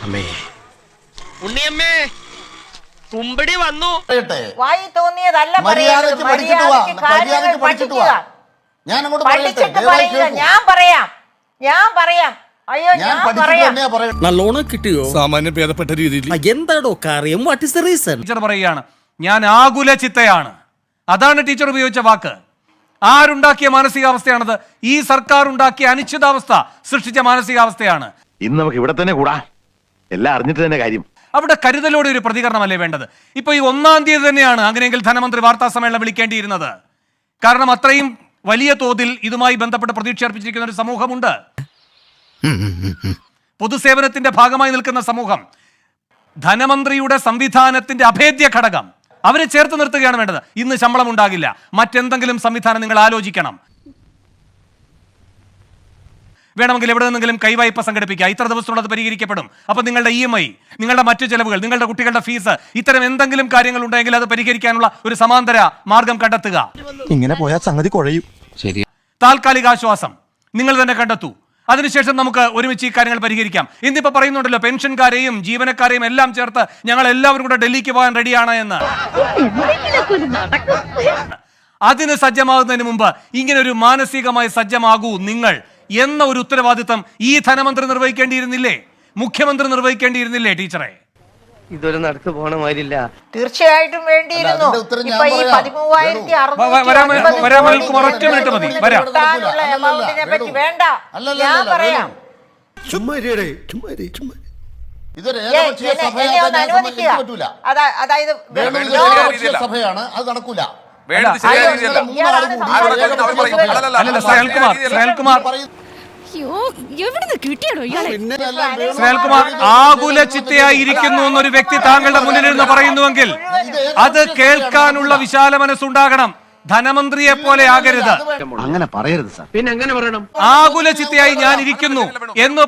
ഉണ്ണിയമ്മേ കുമ്പടി വന്നു. വായി തോന്നിയതല്ല പറയുന്നത്. മര്യാദയ്ക്ക് കാര്യങ്ങൾ പഠിക്കുക. പഠിച്ചിട്ട് പറയുക. ഞാൻ പറയാം. അയ്യോ ഞാൻ പറയാം. നല്ലോണം കിട്ടിയോ? സാമാന്യം ഭേദപ്പെട്ട രീതിയിൽ. എന്താടോ കാര്യം? What is the reason? Teacher പറയുകയാണ് ഞാൻ ആകുല ചിത്തയാണ്. അതാണ് ടീച്ചർ ഉപയോഗിച്ച വാക്ക്. ആരുണ്ടാക്കിയ മാനസികാവസ്ഥയാണത്? ഈ സർക്കാർ ഉണ്ടാക്കിയ അനിശ്ചിതാവസ്ഥ സൃഷ്ടിച്ച മാനസികാവസ്ഥയാണ്. ഇന്ന് നമുക്ക് ഇവിടെ തന്നെ കൂടാ, എല്ലാം അറിഞ്ഞിട്ട് തന്നെ കാര്യം. അവിടെ കരുതലോടെ ഒരു പ്രതികരണമല്ലേ വേണ്ടത്? ഇപ്പൊ ഈ 1-ാം തീയതി തന്നെയാണ് അങ്ങനെയെങ്കിൽ ധനമന്ത്രി വാർത്താ സമ്മേളനം വിളിക്കേണ്ടിയിരുന്നത്. കാരണം അത്രയും വലിയ തോതിൽ ഇതുമായി ബന്ധപ്പെട്ട് പ്രതീക്ഷ അർപ്പിച്ചിരിക്കുന്ന ഒരു സമൂഹമുണ്ട്. പൊതുസേവനത്തിന്റെ ഭാഗമായി നിൽക്കുന്ന സമൂഹം, ധനമന്ത്രിയുടെ സംവിധാനത്തിന്റെ അഭേദ്യ ഘടകം, അവരെ ചേർത്ത് നിർത്തുകയാണ് വേണ്ടത്. ഇന്ന് ശമ്പളം ഉണ്ടാകില്ല, മറ്റെന്തെങ്കിലും സംവിധാനം നിങ്ങൾ ആലോചിക്കണം. വേണമെങ്കിൽ എവിടെ നിന്നെങ്കിലും കൈവായ്പ സംഘടിപ്പിക്കുക. ഇത്ര ദിവസത്തിനുള്ളത് പരിഹരിക്കപ്പെടും. അപ്പൊ നിങ്ങളുടെ EMI, നിങ്ങളുടെ മറ്റു ചെലവുകൾ, നിങ്ങളുടെ കുട്ടികളുടെ ഫീസ്, ഇത്തരം എന്തെങ്കിലും കാര്യങ്ങൾ ഉണ്ടെങ്കിൽ അത് പരിഹരിക്കാനുള്ള ഒരു സമാന്തര മാർഗം കണ്ടെത്തുക. ഇങ്ങനെ പോയാൽ സംഗതി കുഴയും. ശരി, താൽക്കാലിക ആശ്വാസം നിങ്ങൾ തന്നെ കണ്ടെത്തൂ. അതിനുശേഷം നമുക്ക് ഒരുമിച്ച് ഈ കാര്യങ്ങൾ പരിഹരിക്കാം. ഇന്നിപ്പോ പറയുന്നുണ്ടല്ലോ പെൻഷൻകാരെയും ജീവനക്കാരെയും എല്ലാം ചേർത്ത് ഞങ്ങൾ എല്ലാവരും കൂടെ ഡൽഹിക്ക് പോകാൻ റെഡിയാണ് എന്ന്. അതിന് സജ്ജമാകുന്നതിന് മുമ്പ് ഇങ്ങനെ ഒരു മാനസികമായി സജ്ജമാകൂ നിങ്ങൾ എന്ന ഒരു ഉത്തരവാദിത്തം ഈ ധനമന്ത്രി നിർവഹിക്കേണ്ടിയിരുന്നില്ലേ? മുഖ്യമന്ത്രി നിർവഹിക്കേണ്ടിയിരുന്നില്ലേ? ടീച്ചറെ, ഇതൊരു നടക്ക് പോണ മാതിരില്ല. തീർച്ചയായിട്ടും വേണ്ടിയിരുന്നു. ഇപ്പൊ ഈ 13,650 എമൗണ്ടിനെ പറ്റി വേണ്ട, ഞാൻ പറയാം. അതായത് സഭയാണ്, അത് നടക്കൂല. ശ്രേൽകുമാർ ആകുല ചിത്തയായിരിക്കുന്നു എന്നൊരു വ്യക്തി താങ്കളുടെ മുന്നിൽ നിന്ന് പറയുന്നുവെങ്കിൽ അത് കേൾക്കാനുള്ള വിശാല മനസ്സുണ്ടാകണം. ധനമന്ത്രിയെ പോലെ ആകരുത്. അങ്ങനെ പറയരുത് സാർ. പിന്നെ എങ്ങനെ പറയണം? ആകുല ചിത്തയായി ഞാൻ ഇരിക്കുന്നു എന്ന്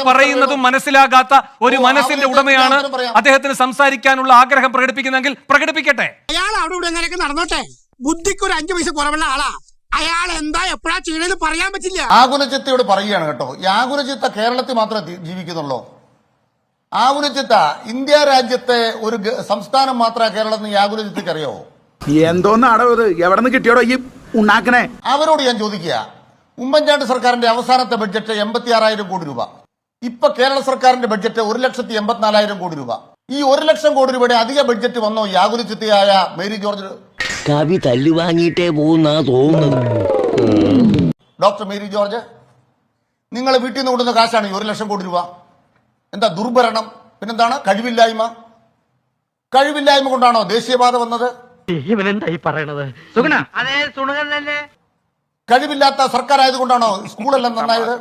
പറയുന്നതും മനസ്സിലാകാത്ത ഒരു മനസ്സിന്റെ ഉടമയാണ് അദ്ദേഹത്തിന് സംസാരിക്കാനുള്ള ആഗ്രഹം പ്രകടിപ്പിക്കുന്നെങ്കിൽ പ്രകടിപ്പിക്കട്ടെ. അയാൾ അവിടെ ഇവിടെ എങ്ങനെയൊക്കെ നടന്നോട്ടെ. ബുദ്ധിക്ക് ഒരു 5 പൈസ കുറവുള്ള ആളാ. അയാൾ എന്താ എപ്പോഴാ ചെയ്യണെന്ന് പറയാൻ പറ്റില്ല. ആകുലചിത്തയോട് പറയുകയാണ് കേട്ടോ. ഈ ആകുലചിത്ത കേരളത്തിൽ മാത്രമേ ജീവിക്കുന്നുള്ളൂ. ആകുലചിത്ത ഇന്ത്യ രാജ്യത്തെ ഒരു സംസ്ഥാനം മാത്രമേ കേരളത്തിൽ ഈ ആകുലചിത്തക്ക് അറിയാവോ? എന്തോന്നാടോ ഇത്? എവിടെ നിന്ന് കിട്ടിയോടോ ഈ ഉണ്ടാക്കണേ? അവരോട് ഞാൻ ചോദിക്കുക, ഉമ്മൻചാണ്ടി സർക്കാരിന്റെ അവസാനത്തെ ബഡ്ജറ്റ് 86,000 കോടി രൂപ. ഇപ്പൊ കേരള സർക്കാരിന്റെ ബഡ്ജറ്റ് 1,84,000 കോടി രൂപ. ഈ 1,00,000 കോടി രൂപയുടെ അധിക ബഡ്ജറ്റ് വന്നോ ഈ ആകുലചിത്തയായ മേരി ജോർജ്? കവി തല്ലുവാങ്ങിയിട്ടേ പോകുന്ന തോന്നുന്നത്. ഡോക്ടർ മേരി ജോർജ്, നിങ്ങൾ വീട്ടിൽ നിന്ന് കൊണ്ടുവന്ന കാശാണ് ഈ 1,00,000 കോടി രൂപ. എന്താ ദുർഭരണം? പിന്നെന്താണ്? കഴിവില്ലായ്മ കൊണ്ടാണോ ദേശീയപാത വന്നത്? ഇവനെന്തായി പറയണത്? അതേ സുണകൻ തന്നെ. കഴിവില്ലാത്ത സർക്കാർ ആയതുകൊണ്ടാണോ സ്കൂളെല്ലാം നന്നായത്?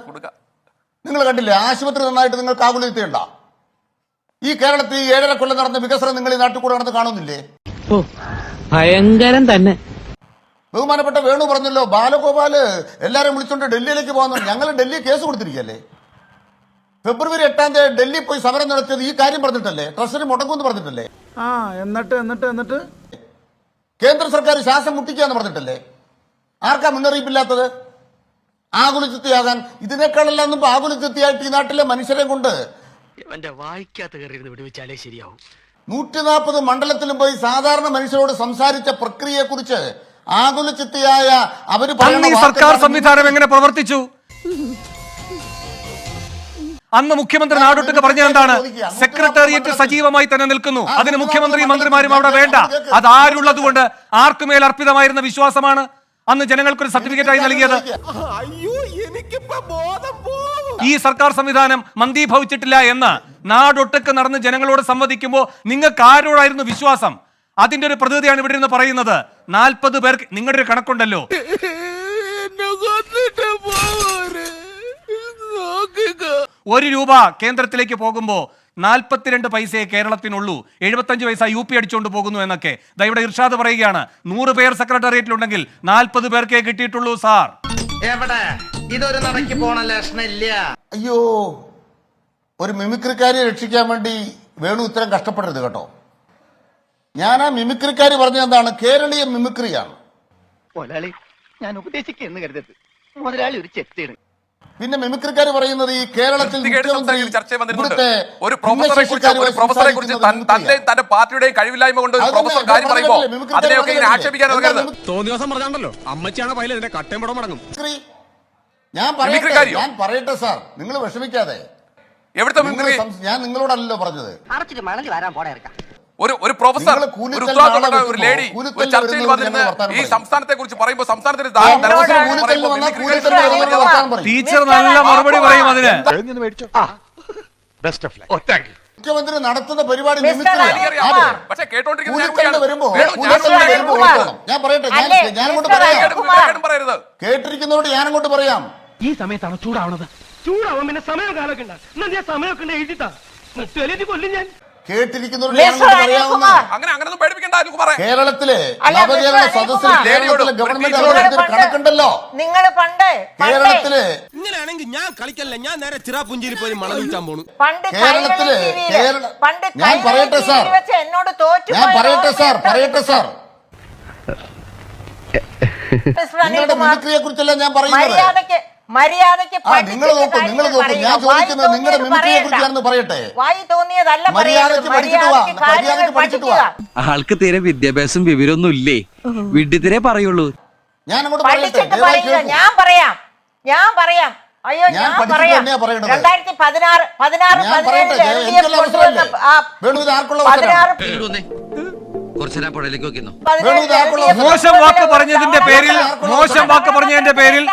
നിങ്ങൾ കണ്ടില്ലേ ആശുപത്രി നന്നായിട്ട് നിങ്ങൾക്ക് ആകുലതയുണ്ടോ? ഈ കേരളത്തിൽ 7.5 കൊല്ലം നടന്ന വികസനം നിങ്ങൾ ഈ നാട്ടിൽ കൂടെ നടന്ന് കാണുന്നില്ലേ? ഭയങ്കരം തന്നെ. ബഹുമാനപ്പെട്ട വേണു പറഞ്ഞല്ലോ, ബാലഗോപാല് എല്ലാരും വിളിച്ചോണ്ട് ഡൽഹിയിലേക്ക് പോകുന്നു. ഞങ്ങൾ ഡൽഹി കേസ് കൊടുത്തിരിക്കല്ലേ? ഫെബ്രുവരി 8-ാം തീയതി ഡൽഹി പോയി സമരം നടത്തിയത് ഈ കാര്യം പറഞ്ഞിട്ടല്ലേ? ട്രഷറി മുടങ്ങുമെന്ന് പറഞ്ഞിട്ടല്ലേ? എന്നിട്ട് കേന്ദ്ര സർക്കാർ ശ്വാസം മുട്ടിക്കാന്ന് പറഞ്ഞിട്ടല്ലേ? ആർക്കാ മുന്നറിയിപ്പില്ലാത്തത്? ആകുലചിത്തയാകാൻ ഇതിനേക്കാളെല്ലാം മുമ്പ് ആകുലചിത്തയായിട്ട് ഈ നാട്ടിലെ മനുഷ്യരെ കൊണ്ട് എന്റെ വായിക്കാത്ത കയറി വിടുവിച്ചാലേ ശരിയാവും. 140 മണ്ഡലത്തിലും പോയി സാധാരണ മനുഷ്യരോട് സംസാരിച്ച പ്രക്രിയയെ കുറിച്ച് ആകുലചിത്തയായ അവര് സർക്കാർ സംവിധാനം എങ്ങനെ പ്രവർത്തിച്ചു? അന്ന് മുഖ്യമന്ത്രി നാടൊട്ടുക്ക് പറഞ്ഞത് എന്താണ്? സെക്രട്ടേറിയറ്റ് സജീവമായി തന്നെ നിൽക്കുന്നു, അതിന് മുഖ്യമന്ത്രിയും മന്ത്രിമാരും അവിടെ വേണ്ട. അത് ആരുള്ളത് കൊണ്ട് ആർക്കുമേൽ അർപ്പിതമായിരുന്ന വിശ്വാസമാണ് അന്ന് ജനങ്ങൾക്കൊരു സർട്ടിഫിക്കറ്റായി നൽകിയത്. ഈ സർക്കാർ സംവിധാനം മന്ദീഭവിച്ചിട്ടില്ല എന്ന് നാടൊട്ടുക്ക് നടന്ന് ജനങ്ങളോട് സംവദിക്കുമ്പോൾ നിങ്ങൾക്ക് ആരോടായിരുന്നു വിശ്വാസം? അതിന്റെ ഒരു പ്രതിനിധിയാണ് ഇവിടെ നിന്ന് പറയുന്നത്. 40 പേർക്ക് നിങ്ങളുടെ ഒരു കണക്കുണ്ടല്ലോ. ₹1 കേന്ദ്രത്തിലേക്ക് പോകുമ്പോൾ 42 പൈസയെ കേരളത്തിനുള്ളൂ, 75 പൈസ UP അടിച്ചുകൊണ്ട് പോകുന്നു എന്നൊക്കെ ഇവിടെ ഇർഷാദ് പറയുകയാണ്. 100 പേർ സെക്രട്ടേറിയറ്റിലുണ്ടെങ്കിൽ 40 പേർക്കേ കിട്ടിയിട്ടുള്ളൂ സാർ. എവിടെ ഇതൊരു നടക്ക് പോണ ലക്ഷണില്ല. അയ്യോ, ഒരു മിമിക്രിക്കാരെ രക്ഷിക്കാൻ വേണ്ടി വേണു ഇത്രയും കഷ്ടപ്പെടരുത് കേട്ടോ. ഞാൻ ആ മിമിക്രിക്കാരി പറഞ്ഞത് എന്താണ്? കേരളീയ മിമിക്രിയാണ്. മുതലാളി, ഞാൻ ഉപദേശിക്കുന്നു കരുതരുത്. മുതലാളി ഒരു ചെത്തിയാണ്. പിന്നെ മിമിക്രിക്കാർ പറയുന്നത് ഈ കേരളത്തിൽ ഒരു പ്രൊഫസറെ കുറിച്ച് തന്റെ തന്റെ പാർട്ടിയുടെയും കഴിവില്ലായ്മ കൊണ്ട് ഒരു പ്രൊഫസർ കാര്യം പറയുമ്പോ അതിനെയൊക്കെ ഇങ്ങനെ ആക്ഷേപിക്കാൻ തോന്നിയ ദിവസം പറഞ്ഞാണ്ടല്ലോ അമ്മച്ചാണ് പൈല ഇതിന്റെ കട്ടയും പടം മടങ്ങും. ഞാൻ പറയട്ടെ സാർ, നിങ്ങൾ വിഷമിക്കാതെ. എവിടുത്തെ ഞാൻ നിങ്ങളോടല്ലോ പറഞ്ഞത്. ഒരു പ്രൊഫസർ ഒരു ഉത്തരവാദിത്തപ്പെട്ട ഒരു ലേഡി ഒരു ചർച്ചയിൽ വന്നിരുന്ന് ഈ സംസ്ഥാനത്തെ കുറിച്ച് പറയുമ്പോൾ സംസ്ഥാനത്തിന് ടീച്ചർ നല്ല മറുപടി പറയും അതിന്. മുഖ്യമന്ത്രി നടത്തുന്ന പരിപാടി പക്ഷെ കേട്ടോണ്ടിരിക്കുന്ന ഞാൻ പറയട്ടെ, ഞാനങ്ങോട്ട് പറയരുത്. കേട്ടിരിക്കുന്നവരോട് ഞാനങ്ങോട്ട് പറയാം. ഈ സമയത്താണ് ചൂടാവണത്. ചൂടാവാൻ പിന്നെ സമയമൊക്കെ ഉണ്ട്. സമയമൊക്കെ എഴുതിത്താ കൊല്ലും ഞാൻ. കേട്ടിരിക്കുന്നവരോട് ഞാനങ്ങോട്ട് പറയാവുന്ന അങ്ങനെ പേടിപ്പിക്കണ്ട. കേരളത്തിലെ നവകേരള സദസ്സിൽ കേരളത്തിലെ ഗവൺമെന്റ് അവതരിപ്പിച്ച കണക്കുണ്ടല്ലോ. നിങ്ങൾ പണ്ട് കേരളത്തില് ഇങ്ങനെയാണെങ്കിൽ ഞാൻ കളിക്കല്ല, ഞാൻ നേരെ ചിറാപുഞ്ചിയിൽ പോയി മണം വിൽക്കാൻ പോണു. കേരളത്തില് ഞാൻ പറയട്ടെ സാർ, എന്നോട് തോറ്റു. ഞാൻ പറയട്ടെ സാർ നിങ്ങളുടെ മിമിക്രിയെ കുറിച്ചല്ല ഞാൻ പറയുന്നത്. മര്യാദയ്ക്ക് നിങ്ങൾ നോക്കൂ. ഞാൻ ചോദിക്കുന്നത് നിങ്ങളുടെ മിമിക്രിയെ കുറിച്ചാണെന്ന് പറയട്ടെ. വായി തോന്നിയതല്ല. മര്യാദയ്ക്ക് പഠിച്ചിട്ട് വാ. ആൾക്ക് തീരെ വിദ്യാഭ്യാസം വിവരമൊന്നും ഇല്ലേ, വിഡ്ഢിത്തിരെ പറയുള്ളൂ. ഞാൻ അങ്ങോട്ട് പഠിച്ചിട്ട് പറയുക. ഞാൻ പറയാം. അയ്യോ, ഞാൻ പറയാം. 2016 മോശം വാക്ക് പറഞ്ഞതിന്റെ പേരിൽ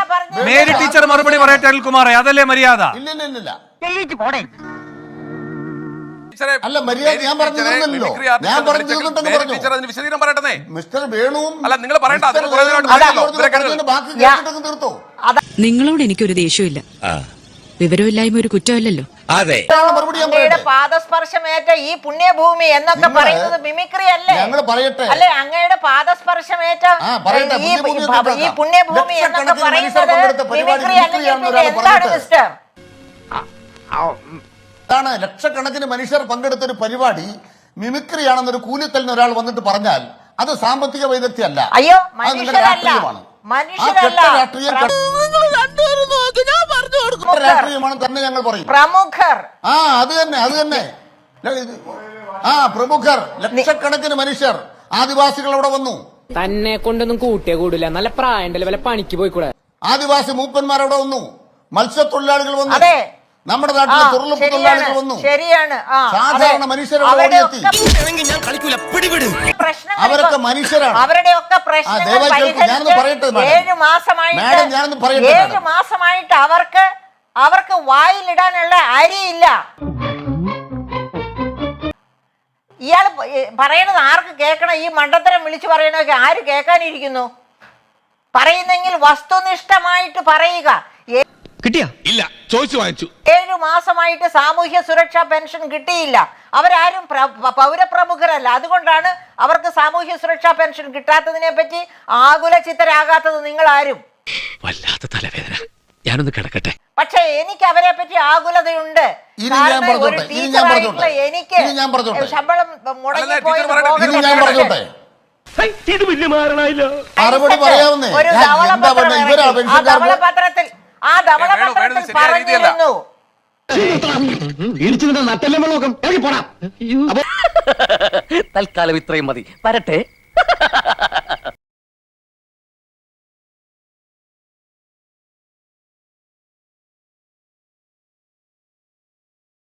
മേരി ടീച്ചർ മറുപടി പറയട്ടെ. അനിൽകുമാറെ, അതല്ലേ മര്യാദ? അല്ല, മര്യാദ ഞാൻ പറഞ്ഞിരുന്നല്ലോ. വിശദീകരണം പറയട്ടെ. മിസ്റ്റർ വേണുവും അല്ല, നിങ്ങൾ പറയണ്ട. ബാക്കി കേട്ടിട്ടൊക്കെ തീർത്തോ. നിങ്ങളോട് എനിക്കൊരു ദേഷ്യമില്ല. വിവരമില്ലായ്മ ഒരു കുറ്റമല്ലല്ലോ. അതെ, അങ്ങയുടെ പാദസ്പർശമേറ്റ ഈ പുണ്യഭൂമി എന്നൊക്കെ പറയുന്നത് മിമിക്രി അല്ലേ? ഞങ്ങൾ പറയട്ടെ. അല്ലെ, അങ്ങയുടെ പാദസ്പർശമേറ്റ ഈ പുണ്യഭൂമി എന്നൊക്കെ പറയുന്നത് മിമിക്രി അല്ലെങ്കിൽ എന്താണ് മിസ്റ്റർ? ാണ് ലക്ഷക്കണക്കിന് മനുഷ്യർ പങ്കെടുത്ത ഒരു പരിപാടി മിമിക്രിയാണെന്നൊരു കൂലിത്തലിന് ഒരാൾ വന്നിട്ട് പറഞ്ഞാൽ അത് സാമ്പത്തിക വൈദഗ്ധ്യമല്ല. അയ്യോ, മനുഷ്യരല്ല. രാഷ്ട്രീയമാണ് തന്നെ ഞങ്ങൾ പറയും. പ്രമുഖർ. അത് തന്നെ. പ്രമുഖർ, ലക്ഷക്കണക്കിന് മനുഷ്യർ, ആദിവാസികൾ അവിടെ വന്നു. തന്നെ കൊണ്ടൊന്നും കൂട്ടിയേ കൂടില്ല. നല്ല പ്രായണ്ടല്ലേ, വല്ല പണിക്ക് പോയിക്കൂടെ. ആദിവാസി മൂപ്പന്മാർ അവിടെ വന്നു. മത്സ്യത്തൊഴിലാളികൾ വന്നു. അതെ, നമ്മുടെ നാട്ടിലെ തൊഴിലുറപ്പ് തൊഴിലാളികൾ വന്നു. ശരിയാണ്. സാധാരണ മനുഷ്യരെ അവരൊക്കെ മനുഷ്യരാണ്. അവരുടെയൊക്കെ പ്രശ്നങ്ങൾ 7 മാസമായിട്ട് അവർക്ക് വായിലിടാനുള്ള അരിയില്ല. ഇയാൾ പറയണത് ആർക്ക് കേൾക്കണം? ഈ മണ്ടത്തരം വിളിച്ചു പറയണൊക്കെ ആര് കേൾക്കാനിരിക്കുന്നു? പറയുന്നെങ്കിൽ വസ്തുനിഷ്ഠമായിട്ട് പറയുക. കിട്ടിയാ? ഇല്ല, ചോദിച്ചു വാങ്ങിച്ചു. 7 മാസമായിട്ട് സാമൂഹ്യ സുരക്ഷാ പെൻഷൻ കിട്ടിയില്ല. അവരാരും പൗരപ്രമുഖരല്ല. അതുകൊണ്ടാണ് അവർക്ക് സാമൂഹ്യ സുരക്ഷാ പെൻഷൻ കിട്ടാത്തതിനെ പറ്റി ആകുല ചിത്തരാകാത്തത് നിങ്ങൾ ആരും. വല്ലാത്ത തലവേദന, ഞാനൊന്ന് കിടക്കട്ടെ. പക്ഷെ എനിക്ക് അവരെ പറ്റി ആകുലതയുണ്ട്. എനിക്ക് ശമ്പളം മുടങ്ങിപ്പോയി ഇത് വലിയ മാറണായില്ല. ഒരു ധവളപത്രത്തിൽ പറഞ്ഞിരുന്നു. തൽക്കാലം ഇത്രയും മതി. വരട്ടെ.